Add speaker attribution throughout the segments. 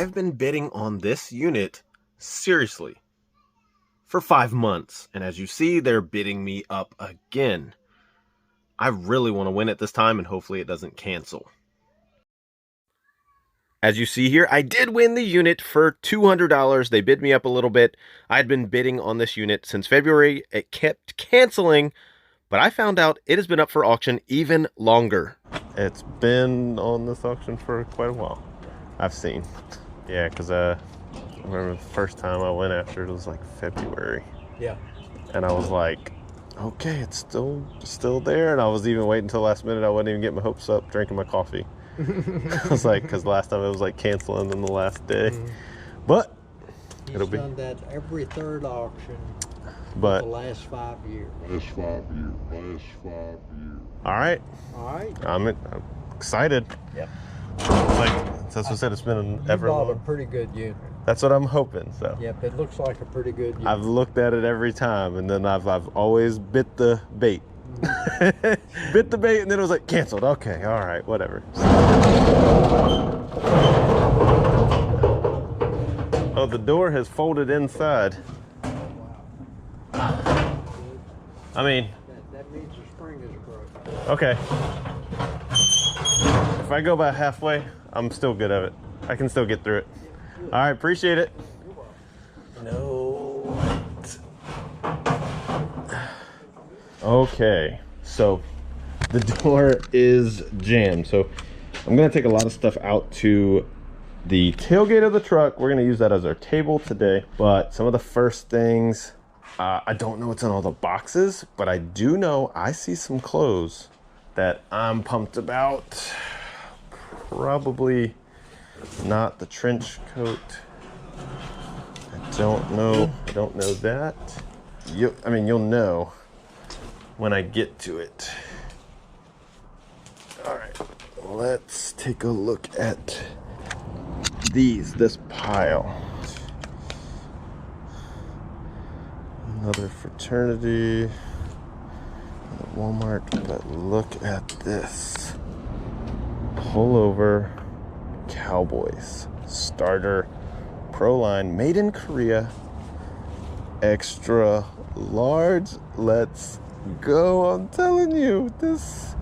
Speaker 1: I've been bidding on this unit, seriously, for 5 months. And as you see, they're bidding me up again. I really want to win it this time, and hopefully it doesn't cancel. As you see here, I did win the unit for $200. They bid me up a little bit. I'd been bidding on this unit since February. It kept canceling, but I found out it has been up for auction even longer. It's been on this auction for quite a while, I've seen. Yeah, because I remember the first time I went after it was like February.
Speaker 2: Yeah.
Speaker 1: And I was like, okay, it's still there. And I was even waiting until last minute. I wouldn't even get my hopes up drinking my coffee. I was like, because last time it was like canceling on the last day. But
Speaker 2: He's done that every third auction
Speaker 1: but
Speaker 2: for the last 5 years.
Speaker 3: Last 5 years.
Speaker 1: All right. I'm excited.
Speaker 2: Yep.
Speaker 1: Like, that's what I said, it's been an ever
Speaker 2: bought a
Speaker 1: long.
Speaker 2: pretty good unit.
Speaker 1: That's what I'm hoping. So.
Speaker 2: Yep, it looks like a pretty good unit.
Speaker 1: I've looked at it every time, and then I've always bit the bait. Bit the bait, and then it was like canceled. Okay, all right, whatever. Oh, the door has folded inside. I mean,
Speaker 2: that means the spring is broken.
Speaker 1: okay. If I go about halfway, I'm still good at it. I can still get through it. All right, appreciate it. No. Okay, so the door is jammed. So I'm gonna take a lot of stuff out to the tailgate of the truck. We're gonna use that as our table today. But some of the first things, I don't know what's in all the boxes, but I do know I see some clothes that I'm pumped about. Probably not the trench coat. I don't know that. I mean, you'll know when I get to it. All right, let's take a look at this pile. Another fraternity, another Walmart, but look at this. Pullover Cowboys starter pro line, made in Korea, extra large. Let's go. I'm telling you, this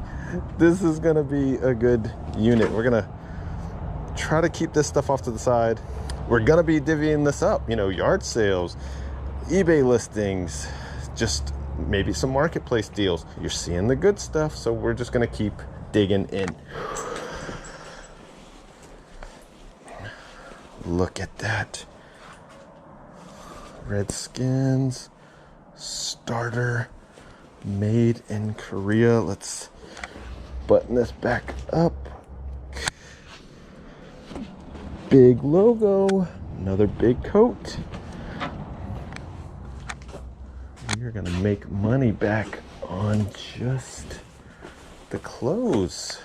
Speaker 1: is gonna be a good unit. We're gonna try to keep this stuff off to the side. We're gonna be divvying this up, you know, yard sales, eBay listings, just maybe some marketplace deals. You're seeing the good stuff, so we're just gonna keep digging in. Look at that. Redskins starter, made in Korea. Let's button this back up. Big logo, another big coat. We're gonna make money back on just the clothes.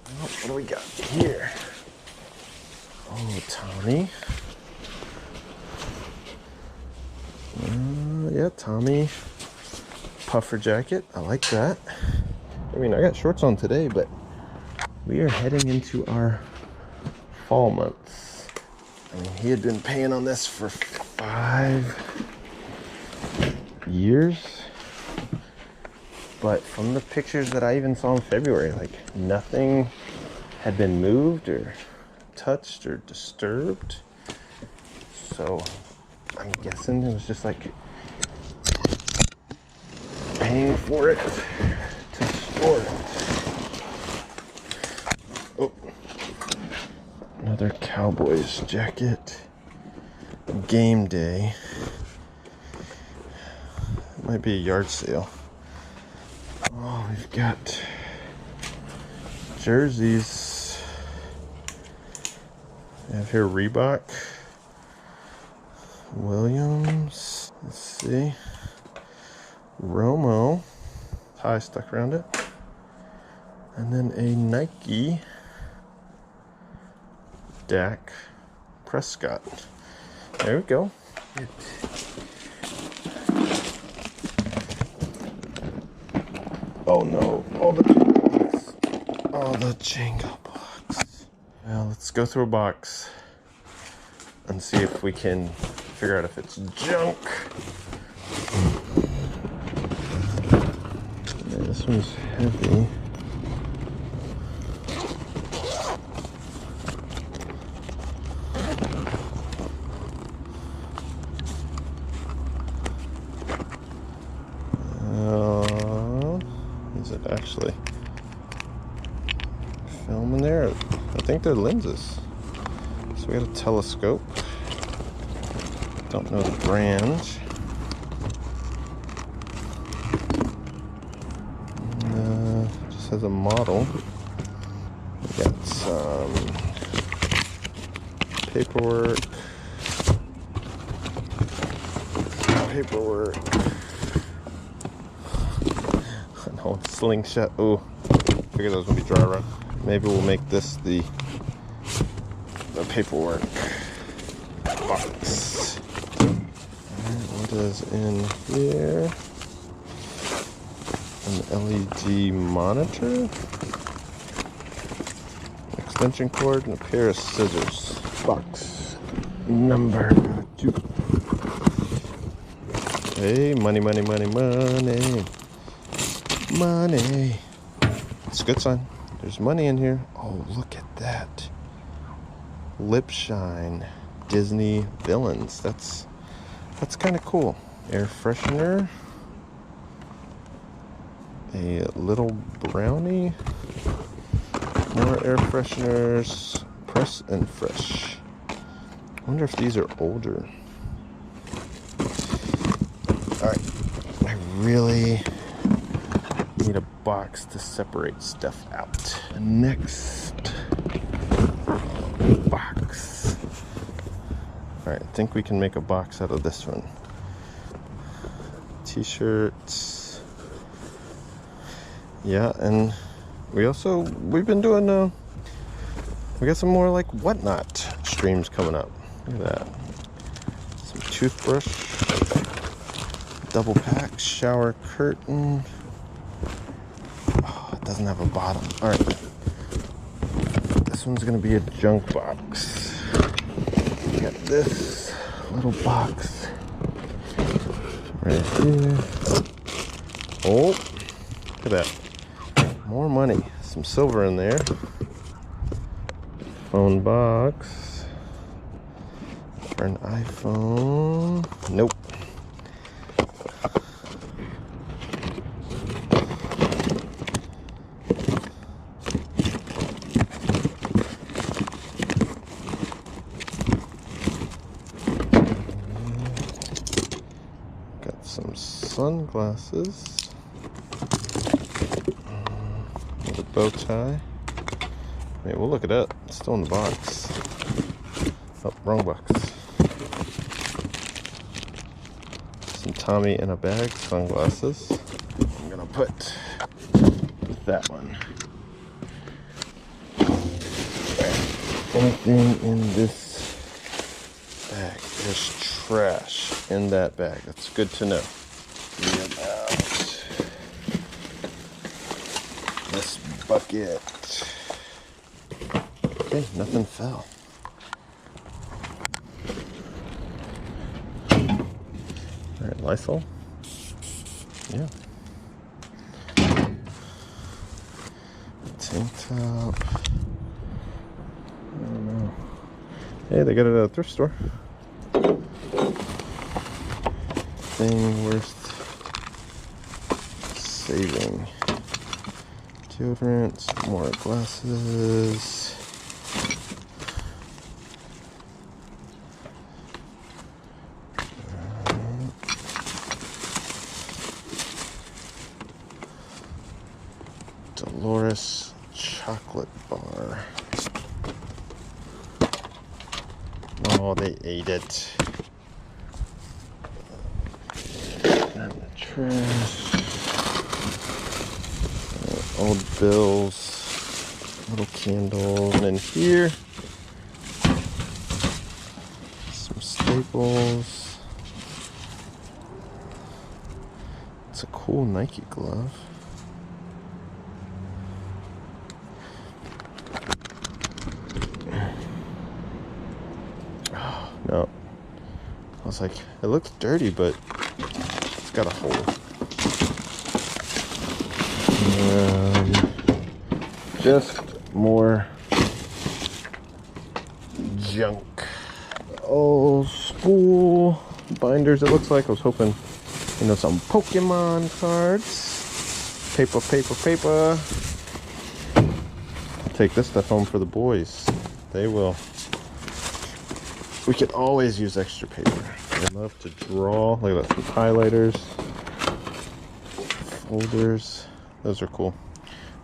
Speaker 1: Oh, what do we got here? Oh, Tommy. Yeah, Tommy puffer jacket. I like that. I mean, I got shorts on today, but we are heading into our fall months. I mean, he had been paying on this for 5 years. But from the pictures that I even saw in February, like nothing had been moved or touched or disturbed. So I'm guessing it was just like paying for it to store it. Oh, another Cowboys jacket. Game day. It might be a yard sale. Oh, we've got jerseys. We have here Reebok, Williams, let's see, Romo, tie stuck around it, and then a Nike Dak Prescott. There we go. Oh no, all the Jenga blocks. Well, let's go through a box. and see if we can figure out if it's junk. Yeah, this one's heavy. Is it actually film in there? I think they're lenses. So we got a telescope. Don't know the brand. Just has a model. We got some paperwork. Oh, slingshot. Oh, figured that was gonna be dry run. Maybe we'll make this the paperwork box. What is in here? An LED monitor, extension cord, and a pair of scissors. Box number 2. Hey, money. Money. It's a good sign. There's money in here. Oh, look at that. Lip shine. Disney villains. That's kind of cool. Air freshener. A little brownie. More air fresheners. Press and fresh. I wonder if these are older. Alright. I really need a box to separate stuff out. Next box. Alright, I think we can make a box out of this one. T-shirts. Yeah, and we've been doing we got some more like whatnot streams coming up. Look at that. Some toothbrush, double pack, shower curtain. Oh, it doesn't have a bottom. All right, this one's gonna be a junk box. We got this little box right here. Oh, look at that. More money. Some silver in there. Phone box. For an iPhone. Nope. Got some sunglasses. Bow tie. Wait, we'll look it up. It's still in the box. Oh, wrong box. Some Tommy in a bag sunglasses. I'm gonna put that one. Anything in this bag? There's trash in that bag. That's good to know. This bucket. Okay, nothing fell. Alright, Lysol. Yeah. Tank top. I don't know. Hey, they got it at a thrift store. Thing worth saving. Deodorant, more glasses. Dolores chocolate bar. Oh, they ate it. And the trash. Old bills, little candles, and in here, some staples. It's a cool Nike glove. Oh, was like, it looks dirty, but it's got a hole. Just more junk. Oh, spool binders, it looks like. I was hoping, you know, some Pokemon cards. Paper, paper, paper. Take this stuff home for the boys. They will. We could always use extra paper. I love to draw. Look at that, some highlighters. Folders. Those are cool.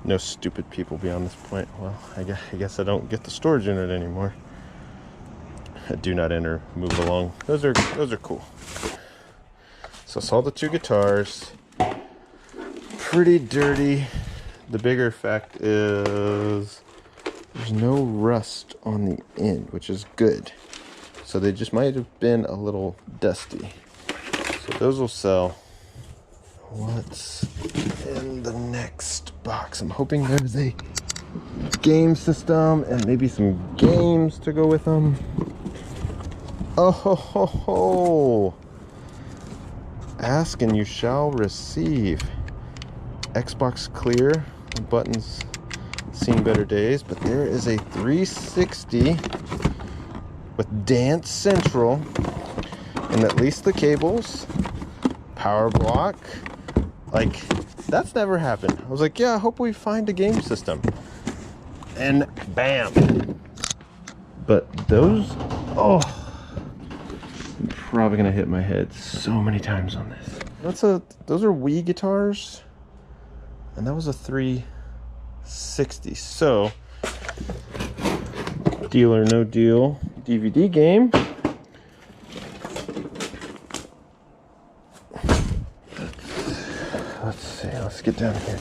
Speaker 1: No stupid people beyond this point. Well, I guess I don't get the storage unit anymore. Do not enter, move along. Those are cool. So I saw the 2 guitars. Pretty dirty. The bigger fact is there's no rust on the end, which is good. So they just might have been a little dusty. So those will sell. What's in the next box? I'm hoping there's a game system and maybe some games to go with them. Oh ho ho ho! Ask and you shall receive. Xbox Clear. The buttons seen better days, but there is a 360 with Dance Central and at least the cables, power block. Like, that's never happened. I was like, yeah, I hope we find a game system. And bam. But those, oh, I'm probably gonna hit my head so many times on this. Those are Wii guitars. And that was a 360. So, Deal or No Deal DVD game. Let's see, let's get down here.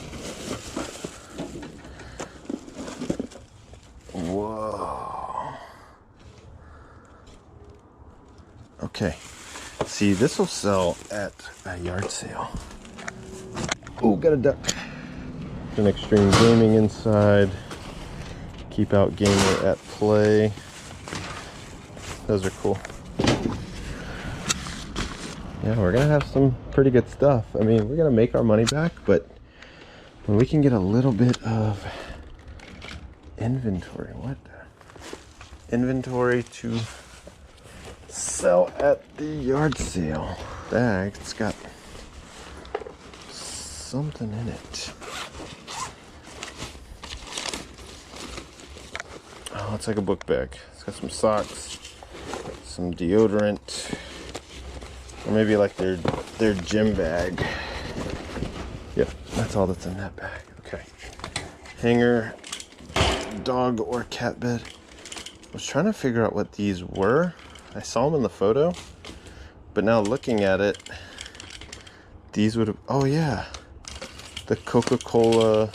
Speaker 1: Whoa. Okay. See, this will sell at a yard sale. Oh, got a duck. An extreme gaming inside. Keep out gamer at play. Those are cool. Yeah, we're gonna have some pretty good stuff. I mean, we're gonna make our money back, but when we can get a little bit of inventory, inventory to sell at the yard sale. Bag, it's got something in it. Oh, it's like a book bag. It's got some socks, some deodorant, or maybe like their gym bag. Yep, that's all that's in that bag. Okay. Hanger, dog or cat bed. I was trying to figure out what these were. I saw them in the photo, but now looking at it, these would have, oh yeah, the Coca-Cola,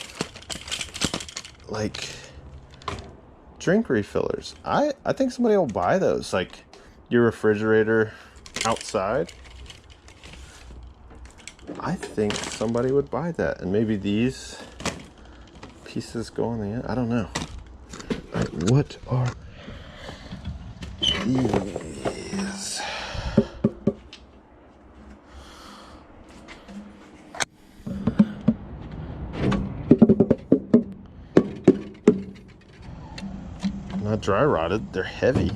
Speaker 1: like, drink refillers. I think somebody will buy those, like your refrigerator outside. I think somebody would buy that, and maybe these pieces go on the end. I don't know. All right, what are these? Not dry rotted, they're heavy.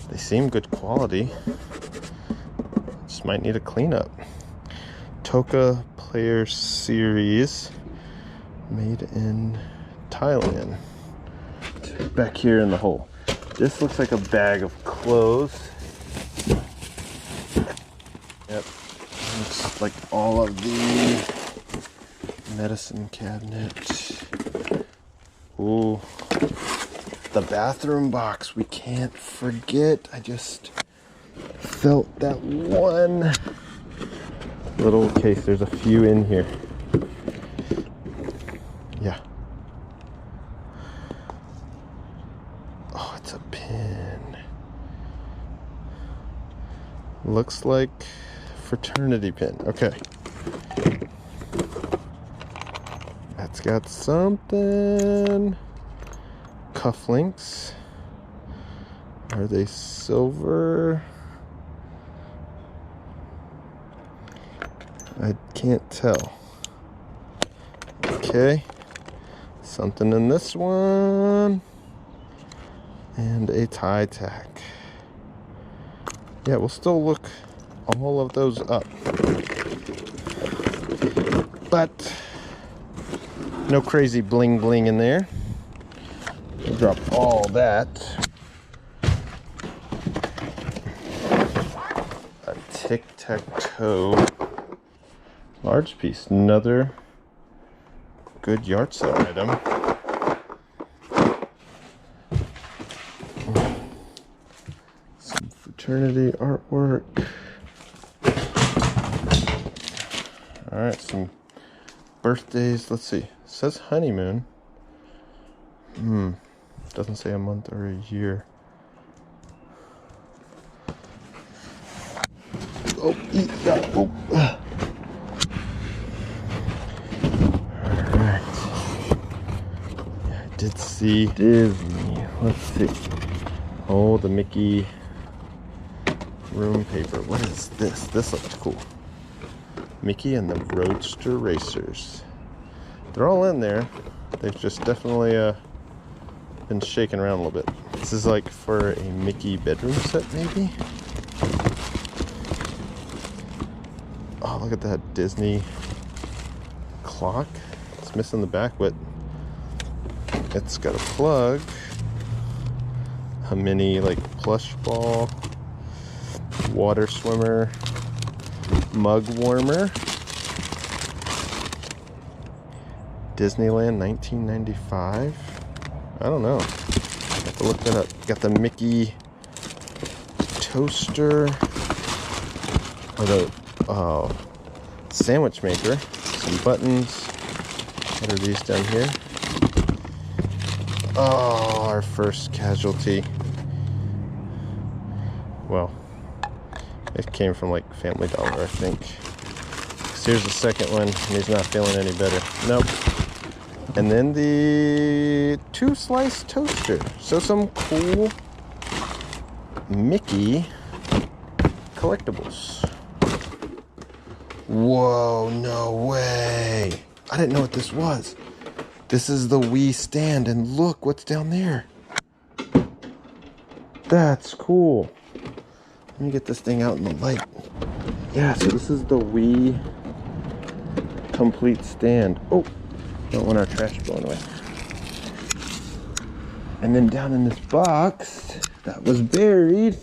Speaker 1: They seem good quality. Just might need a cleanup. Toka Player Series, made in Thailand. Back here in the hole. This looks like a bag of clothes. Yep. Looks like all of the medicine cabinet. Ooh. The bathroom box, we can't forget. I just felt that one little case. There's a few in here. Yeah. Oh, it's a pin. Looks like fraternity pin. Okay. That's got something. Cufflinks. Are they silver? I can't tell. Okay, something in this one, and a tie tack. Yeah, we'll still look all of those up, but no crazy bling bling in there. We'll drop all that. A tic-tac-toe large piece, another good yard sale item. Some fraternity artwork. All right, some birthdays. Let's see. It says honeymoon. Doesn't say a month or a year. Oh, eat that. Oh. Alright. I did see Disney. Let's see. Oh, the Mickey room paper. What is this? This looks cool. Mickey and the Roadster Racers. They're all in there. They've just definitely been shaken around a little bit. This is like for a Mickey bedroom set, maybe? Oh, look at that Disney clock. It's missing the back, but it's got a plug. A mini like plush ball, water swimmer, mug warmer. Disneyland 1995. I don't know. Have to look that up. Got the Mickey toaster. Or the sandwich maker. Some buttons. What are these down here? Oh, our first casualty. Well, it came from like Family Dollar, I think. 'Cause here's the second one, and he's not feeling any better. Nope. And then the 2-slice toaster. So some cool Mickey collectibles. Whoa, no way. I didn't know what this was. This is the Wii stand, and look what's down there. That's cool. Let me get this thing out in the light. Yeah, so this is the Wii complete stand. Oh, don't want our trash blowing away. And then down in this box that was buried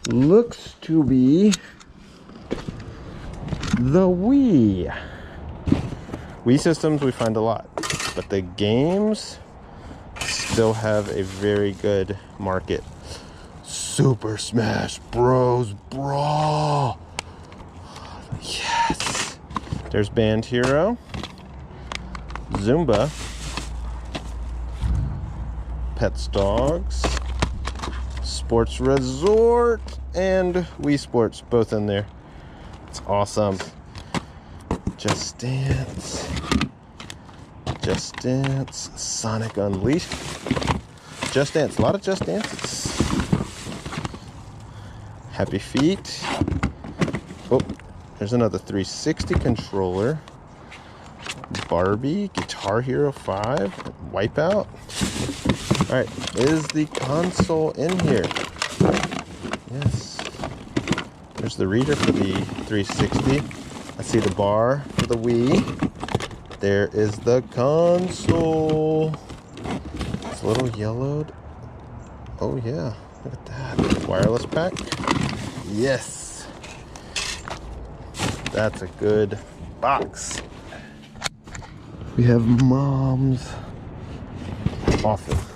Speaker 1: looks to be the Wii. Wii systems we find a lot, but the games still have a very good market. Super Smash Bros. Brawl. Yes. There's Band Hero, Zumba, Pets Dogs, Sports Resort, and Wii Sports, both in there. It's awesome. Just Dance, Just Dance, Sonic Unleashed, Just Dance, a lot of Just Dances. Happy Feet. Oh, there's another 360 controller. Barbie, Guitar Hero 5, Wipeout. Alright, is the console in here? Yes. There's the reader for the 360. I see the bar for the Wii. There is the console. It's a little yellowed. Oh yeah, look at that. Wireless pack. Yes. That's a good box. We have Mom's office.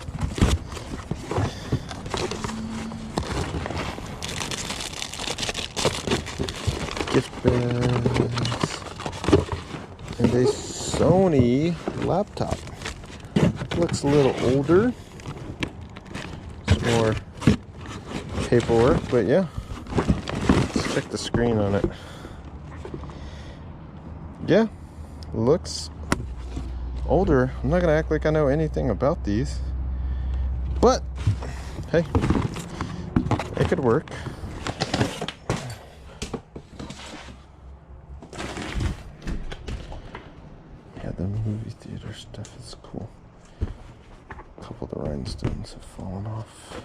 Speaker 1: Gift bags. And a Sony laptop. Looks a little older. Some more paperwork, but yeah. Let's check the screen on it. Yeah, looks older. I'm not gonna act like I know anything about these, but hey, it could work. movie theater stuff is cool. A couple of the rhinestones have fallen off.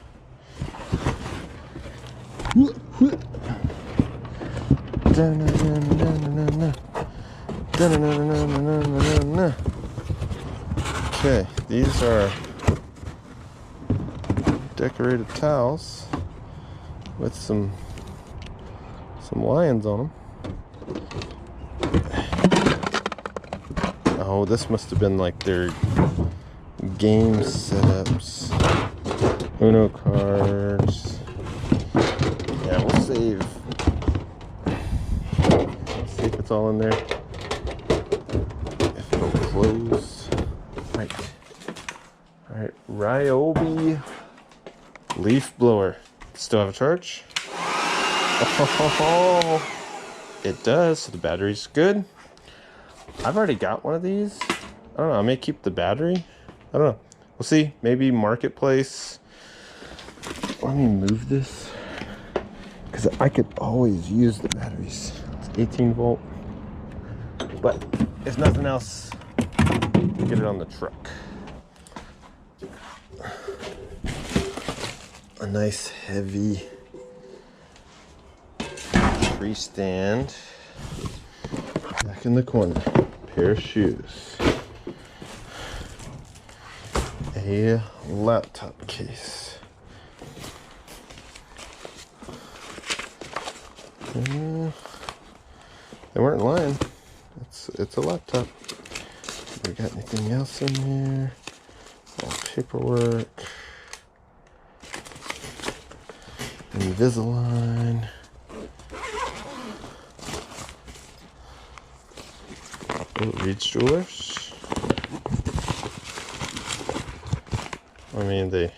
Speaker 1: Okay, these are decorated towels with some lions on them. Oh, this must have been like their game setups. Uno cards. Yeah, we'll save. Let's see if it's all in there. If it'll close. Right. Alright, Ryobi leaf blower. Still have a charge? Oh, it does, so the battery's good. I've already got one of these. I don't know, I may keep the battery. I don't know. We'll see. Maybe marketplace. Let me move this, because I could always use the batteries. It's 18 volt. But if nothing else, get it on the truck. A nice heavy tree stand. Back in the corner. Pair of shoes. A laptop case. They weren't lying. It's a laptop. We got anything else in here? All paperwork. Invisalign. Oh, Reed's Jewelers. I mean, they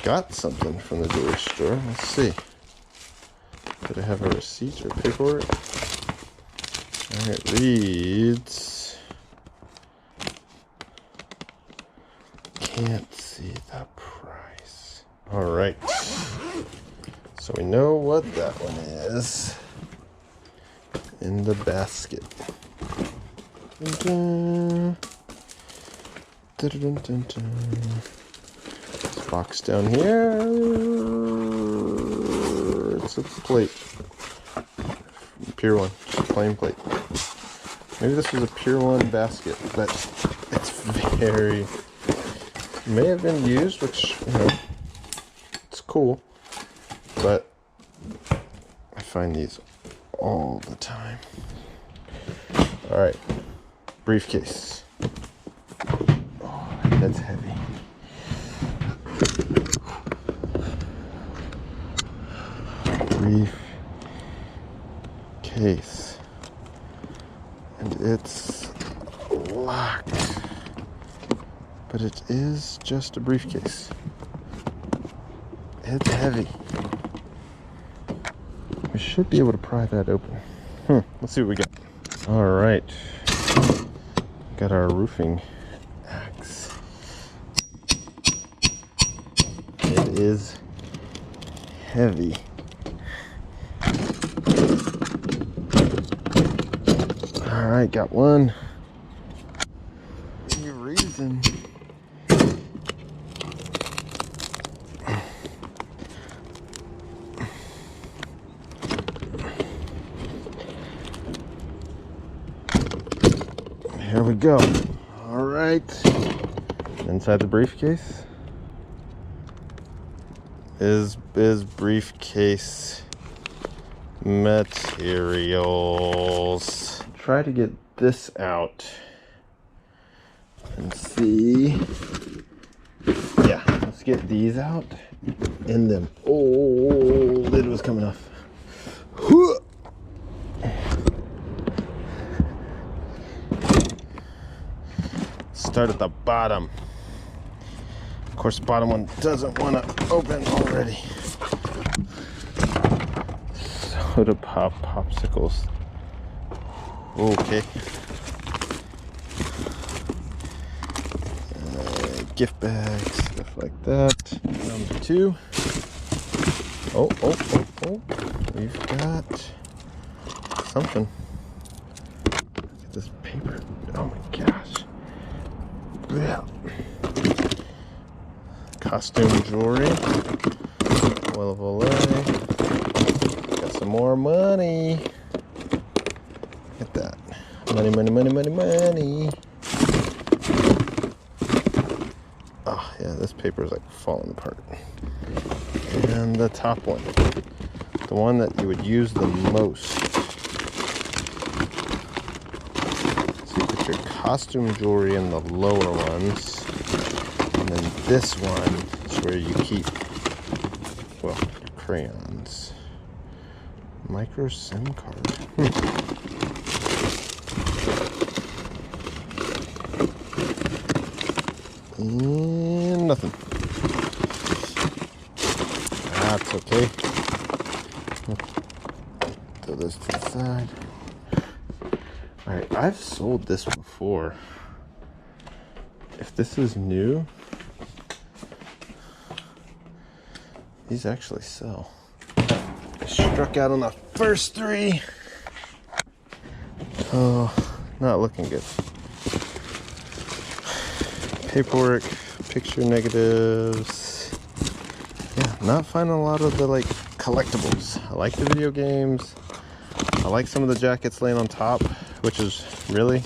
Speaker 1: got something from the jewelry store. Let's see. Did I have a receipt or paperwork? Alright, Reed's. Can't see the price. Alright. So we know what that one is. In the basket. Dun -dun. Dun -dun -dun -dun. This box down here. It's a plate. Pier 1. Just a plain plate. Maybe this was a Pier 1 basket, but it's very... may have been used, which, you know, it's cool. But I find these all the time. Alright. Briefcase. Oh, that's heavy. Briefcase. And it's locked. But it is just a briefcase. It's heavy. We should be able to pry that open. Let's see what we got. All right. Got our roofing axe. It is heavy. All right, got one. Any reason? Here we go. All right. Inside the briefcase is briefcase materials. Try to get this out and see. Yeah, let's get these out and then, oh, lid was coming off. Start at the bottom. Of course, the bottom one doesn't want to open already. Soda pop popsicles. Okay. Gift bags, stuff like that. Number 2. Oh. We've got something. Yeah. Costume jewelry. Well, got some more money. Look at that. Money, money, money, money, money. Oh, yeah, this paper is like falling apart. And the top one. The one that you would use the most. So you put your costume jewelry in the lower ones. And then this one is where you keep, well, your crayons. Micro SIM card. And nothing. That's okay. Throw this to the side. Alright, I've sold this before. If this is new, these actually sell. I struck out on the first 3. Oh, not looking good. Paperwork, picture negatives. Yeah, not finding a lot of the like collectibles. I like the video games. I like some of the jackets laying on top, which is really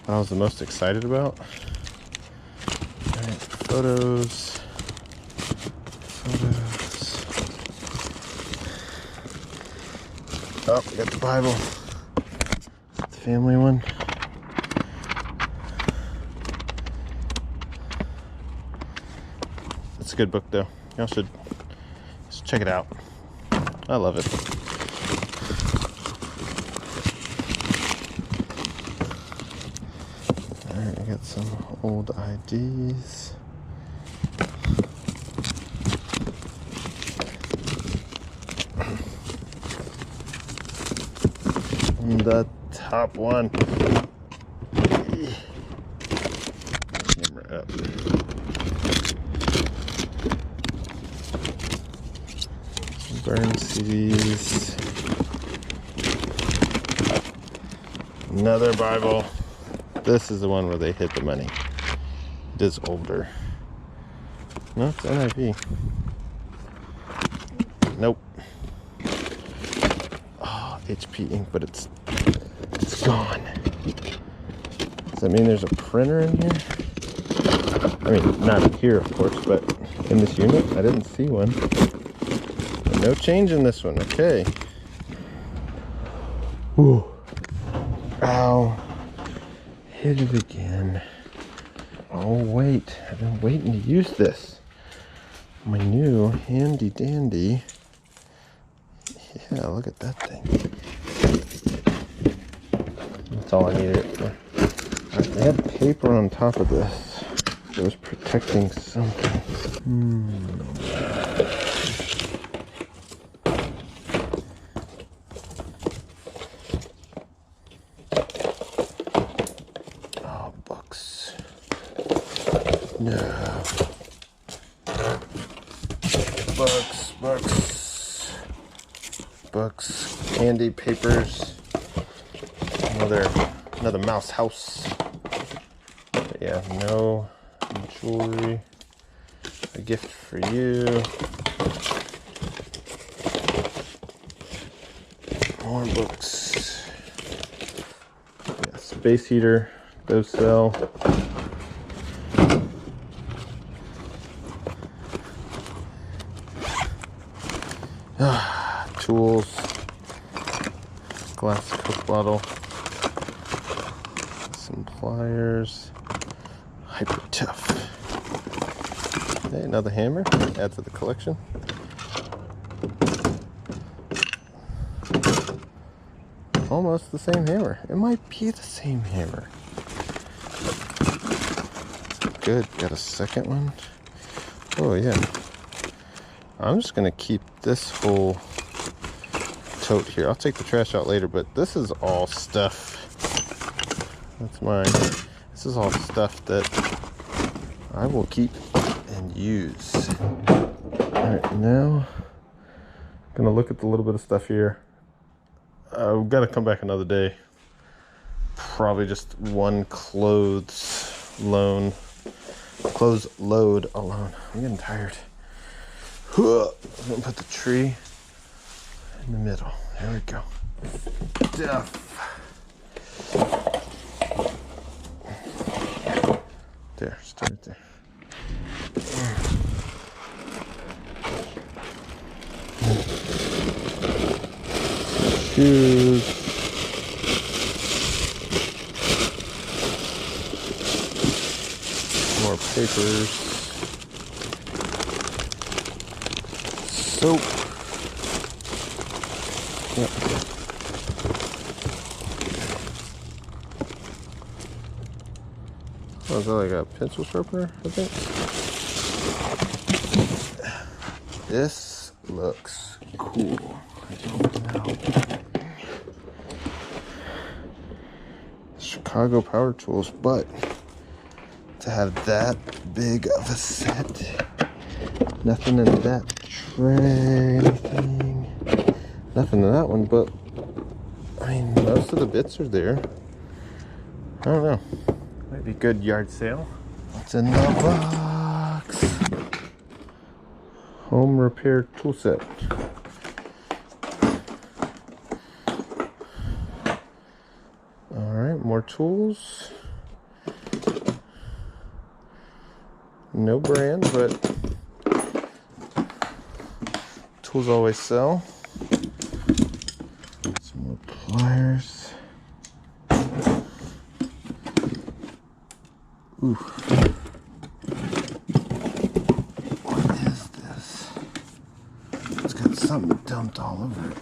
Speaker 1: what I was the most excited about. Alright, photos. Oh, we got the Bible. The family one. It's a good book though. Y'all should just check it out. I love it. Alright, we got some old IDs. And the top one. Camera up. Burn CDs. Another Bible. This is the one where they hid the money. It is older. No, it's NIV. Nope. Oh, HP ink, but it's gone. Does that mean there's a printer in here? I mean, not in here, of course, but in this unit, I didn't see one. No change in this one, okay. Ooh. Ow. Hit it again. Oh, wait. I've been waiting to use this. My new handy dandy. Yeah, look at that thing. That's all I needed it for. They had paper on top of this. It was protecting something. Oh, books. No. Books, candy, papers. Another mouse house. But yeah, no jewelry. A gift for you. More books. Yeah, space heater. Those sell. Tools. Glass Coke bottle. Some pliers. Hyper tough. Hey, another hammer. Add to the collection. Almost the same hammer. It might be the same hammer. Good. Got a second one. Oh yeah. I'm just gonna keep this whole tote here. I'll take the trash out later, but this is all stuff. That's mine. This is all stuff that I will keep and use. Alright, now I'm gonna look at the little bit of stuff here. I've got to come back another day. Probably just one clothes load alone. I'm getting tired. I'm gonna put the tree in the middle. There we go. Duff. There, start it there. Shoes. More papers. Soap. Yep. Oh, is that like a pencil sharpener, I think? This looks cool. I don't know. Chicago Power Tools, but to have that big of a set, nothing in that tray, nothing in that one, but I mean, most of the bits are there. I don't know. Might be a good yard sale. What's in the box? Home repair tool set. Alright, more tools. No brand, but tools always sell. Some more pliers. Ooh. What is this? It's got something dumped all over it.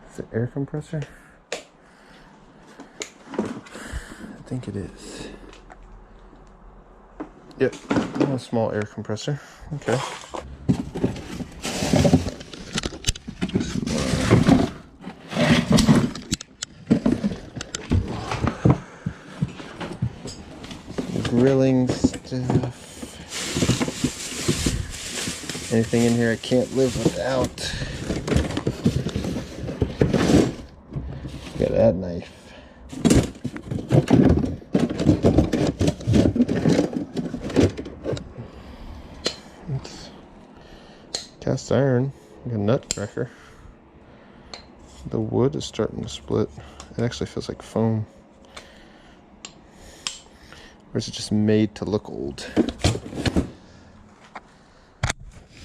Speaker 1: Is it air compressor? I think it is. Yep, a small air compressor. Okay. Grilling stuff. Anything in here I can't live without. Got that knife. It's cast iron. Like a nutcracker. The wood is starting to split. It actually feels like foam. Or is it just made to look old?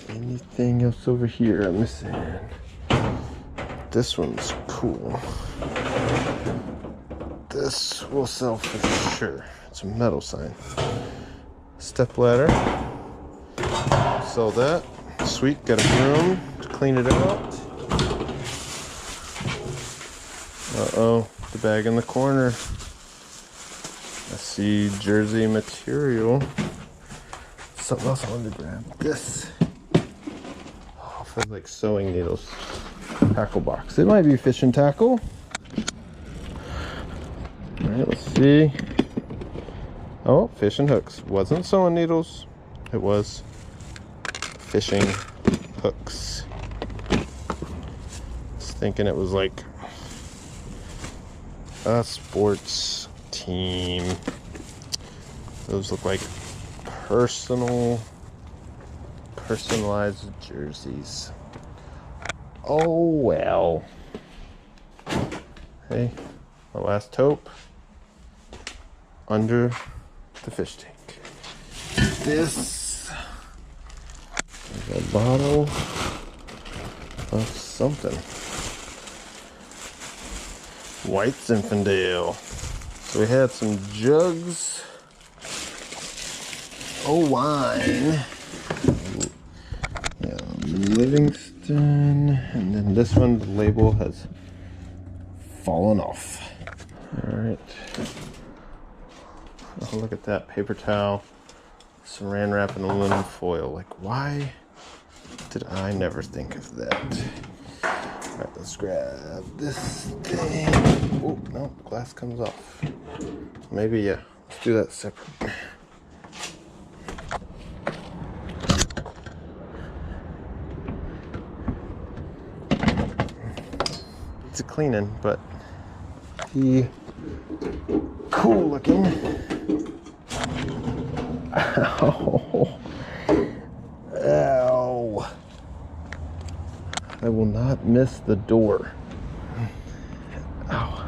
Speaker 1: Anything else over here I'm missing? This one's cool. This will sell for sure. It's a metal sign. Step ladder. Sell that. Sweet, got a broom to clean it out. Uh-oh, the bag in the corner. I see jersey material. Something else I wanted to grab. This. Oh, feels like sewing needles. Tackle box. It might be fishing tackle. Alright, let's see. Oh, fishing hooks. Wasn't sewing needles. It was fishing hooks. Was thinking it was like a sports team. Those look like personalized jerseys. Oh well. Hey, my last taupe under the fish tank. This is a bottle of something. White Zinfandel. So we had some jugs. Oh, wine. Yeah, Livingston. And then this one, the label has fallen off. Alright. Oh, look at that. Paper towel, saran wrap, and aluminum foil. Like, why did I never think of that? Alright, let's grab this thing. Oh, no, glass comes off. Maybe, yeah, let's do that separate. It's a cleaning, but pretty cool looking. Ow. Ow. I will not miss the door. Ow.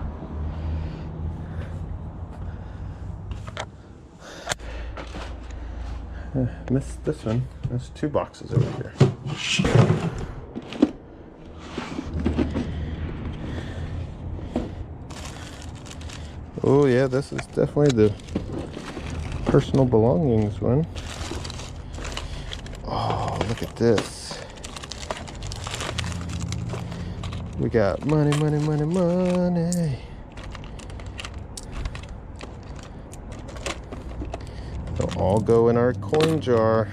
Speaker 1: Missed this one. There's 2 boxes over here. Oh yeah, this is definitely the personal belongings one. Oh, look at this. We got money, money, money, money. They'll all go in our coin jar.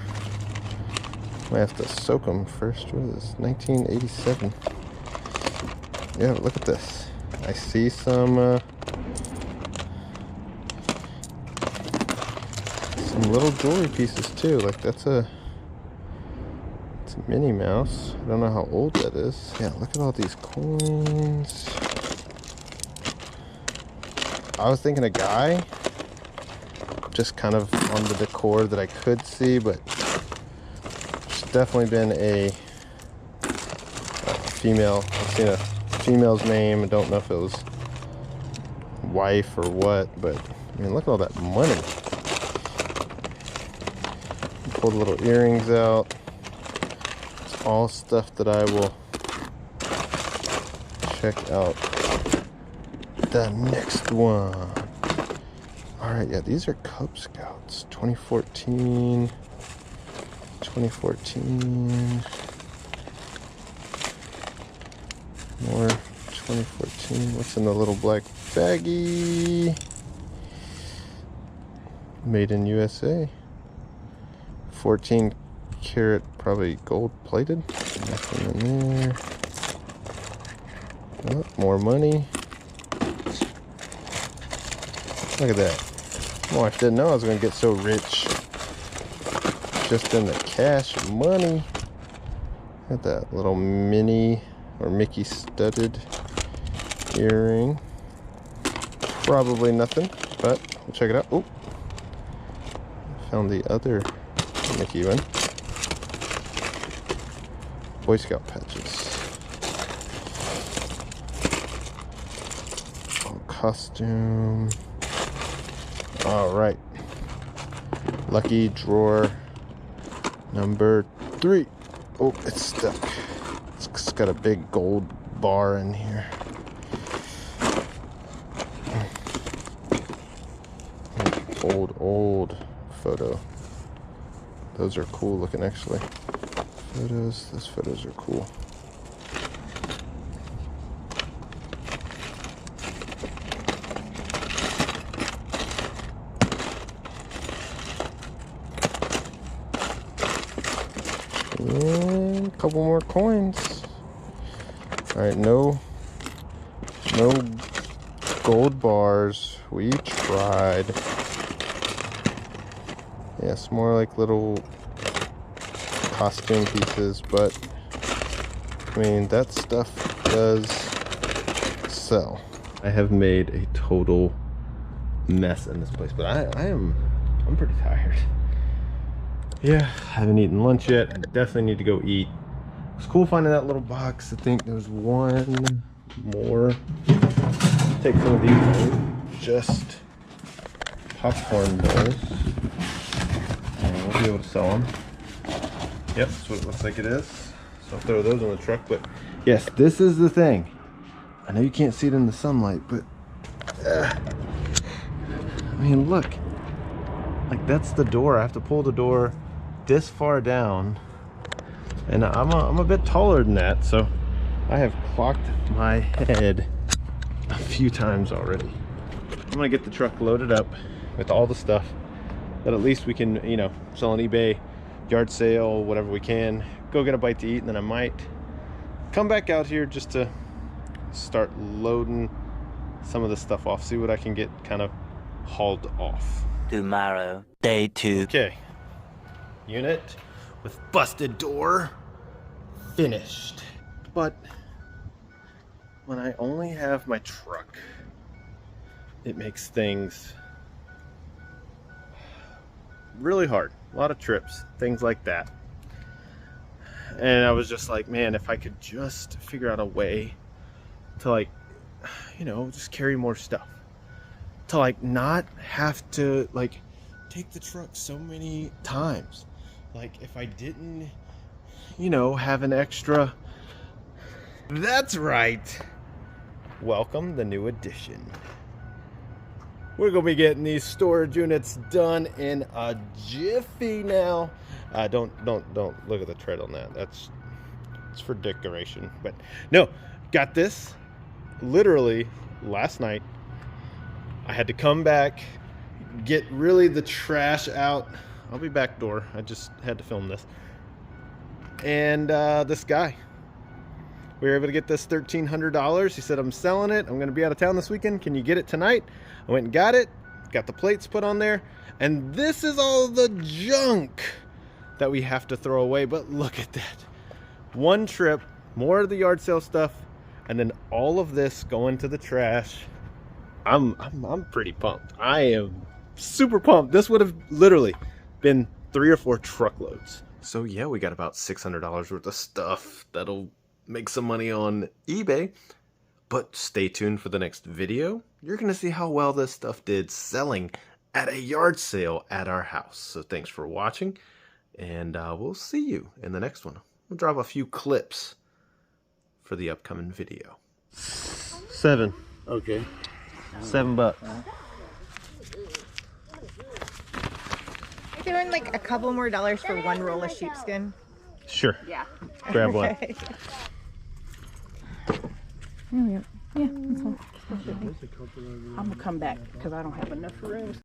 Speaker 1: I have to soak them first. What is this? 1987. Yeah, look at this. I see some little jewelry pieces too. Like it's a Minnie Mouse. I don't know how old that is. Yeah, look at all these coins. I was thinking a guy, just kind of on the decor that I could see, but it's definitely been a female. I've seen a female's name. I don't know if it was wife or what, but I mean, look at all that money. Pull the little earrings out. It's all stuff that I will check out the next one. All right, yeah, these are Cub Scouts, 2014. More 2014. What's in the little black baggie? Made in USA. 14 karat, probably gold plated. Nothing in there. Oh, more money. Look at that. My wife didn't know I was going to get so rich just in the cash money. Look at that little Minnie or Mickey studded earring. Probably nothing, but we'll check it out. Oh, found the other Mickey one. Boy Scout patches. Oh, costume. All right. Lucky drawer number 3. Oh, it's stuck. It's got a big gold bar in here. Old photo. Those are cool looking, actually. Those photos are cool. And a couple more coins. All right, no gold bars. We tried. Yeah, it's more like little costume pieces, but I mean, that stuff does sell. I have made a total mess in this place, but I'm pretty tired. Yeah, I haven't eaten lunch yet. I definitely need to go eat. It was cool finding that little box. I think there's one more. Take some of these home. Just popcorn bowls. And we'll be able to sell them. Yep, that's what it looks like it is. So I'll throw those in the truck. But yes, this is the thing. I know you can't see it in the sunlight, but I mean, look. Like, that's the door. I have to pull the door this far down, and I'm a bit taller than that, so I have clocked my head a few times already. I'm gonna get the truck loaded up with all the stuff that at least we can, you know, sell on eBay, yard sale, whatever we can. Go get a bite to eat, and then I might come back out here just to start loading some of the stuff off, see what I can get kind of hauled off.
Speaker 4: Tomorrow, day 2.
Speaker 1: Okay, unit with busted door finished. But when I only have my truck it makes things really hard. A lot of trips, things like that. And I was just like, man, if I could just figure out a way to, like, you know, just carry more stuff, to like not have to like take the truck so many times. Like if I didn't, you know, have an extra. That's right. Welcome the new addition. We're gonna be getting these storage units done in a jiffy now. Don't look at the tread on that. It's for decoration. But no, got this literally last night. I had to come back, get really the trash out. I'll be back door. I just had to film this. And this guy, we were able to get this $1,300. He said, I'm selling it. I'm going to be out of town this weekend. Can you get it tonight? I went and got it. Got the plates put on there. And this is all the junk that we have to throw away. But look at that. One trip, more of the yard sale stuff, and then all of this going to the trash. I'm pretty pumped. I am super pumped. This would have literally been 3 or 4 truckloads. So yeah, we got about $600 worth of stuff that'll make some money on eBay. But stay tuned for the next video. You're gonna see how well this stuff did selling at a yard sale at our house. So thanks for watching, and we'll see you in the next one. We'll drop a few clips for the upcoming video. 7.
Speaker 3: Okay.
Speaker 1: $7.
Speaker 5: You're doing like a couple more dollars for one roll of sheepskin?
Speaker 1: Sure.
Speaker 5: Yeah.
Speaker 1: Grab one.
Speaker 5: Okay.
Speaker 6: Yeah, that's fine. I'm gonna come back because I don't have enough room.